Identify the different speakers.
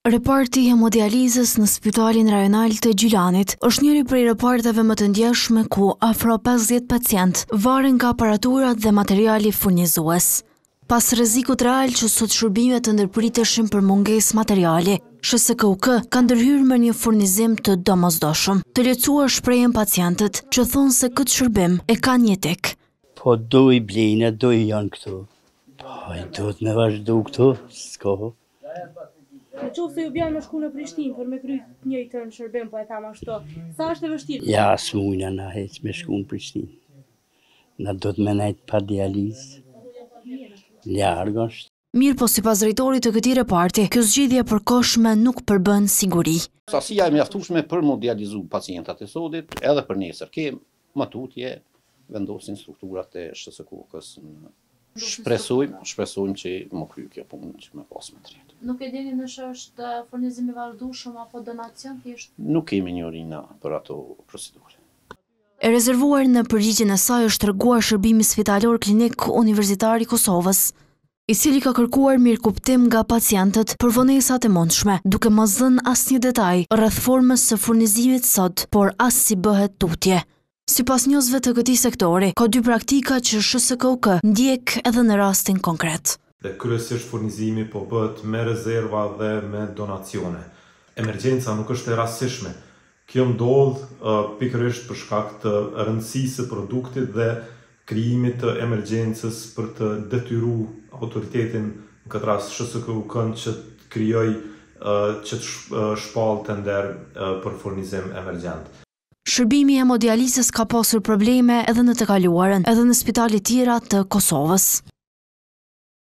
Speaker 1: Reparti i hemodializës në Spitalin Rajonal të Gjilanit është njëri prej reparteve më të ndjeshme ku afro 50 pacient varen nga aparaturat dhe materiali furnizues. Pas rrezikut real që sot shërbimet të ndërpriteshin për mungesë materiali, SHSKUK ka ndërhyrë me një furnizim të domosdoshëm. Të lehtësuar shprehen pacientët që thonë se këtë shërbim e kanë jetik.
Speaker 2: Po do i blejnë, do i janë këtu. Po do të me vazhdu këtu, s'ka.
Speaker 3: Në qoftë se ju bjanë me shku në Prishtinë për me kryt njëjtën shërbim, po e tham ashtu, sa është e vështirë?
Speaker 2: Ja, s'mujna na hec me shku në Prishtinë. Na do të me nejtë pa dializë. Largë është.
Speaker 1: Mirë po sipas drejtorit të këtij reparti, kjo zgjidhje e përkohshme nuk përbën siguri.
Speaker 4: Sasia e mjaftueshme për mu dializu pacientat e sodit, edhe për nesër ke matutje vendosin strukturat e SHSKUK-s. Shpresojmë që më kry kjo punë që me pas më të rjetë.
Speaker 3: Nuk e dini nëse është furnizim i vazhdueshëm apo donacion thjesht?
Speaker 4: Nuk kemi një rina për ato procedure.
Speaker 1: E rezervuar në përgjigjen e saj është treguar Shërbimi Spitalor Klinik Universitar i Kosovës, i cili ka kërkuar mirëkuptim nga pacientët për vonesat e mundshme, duke mos dhënë asnjë detaj rreth formës së furnizimit sot, por as si bëhet tutje. Sipas njohësve të këtij sektori, ka dy praktika që SHSKUK ndjek edhe në rastin konkret.
Speaker 5: Dhe kryesisht furnizimi po bëhet me rezerva dhe me donacione. Emergjenca nuk është e rastësishme. Kjo ndodh pikërisht për shkak të rëndësisë së produktit dhe krijimit të emergjencës për të detyruar autoritetin, në këtë rast SHSKUK-n, që të krijojë që të shpallë tender për furnizim emergjent.
Speaker 1: Shërbimi i hemodializës ka pasur probleme edhe në të kaluarën, edhe në spitale tjera të Kosovës.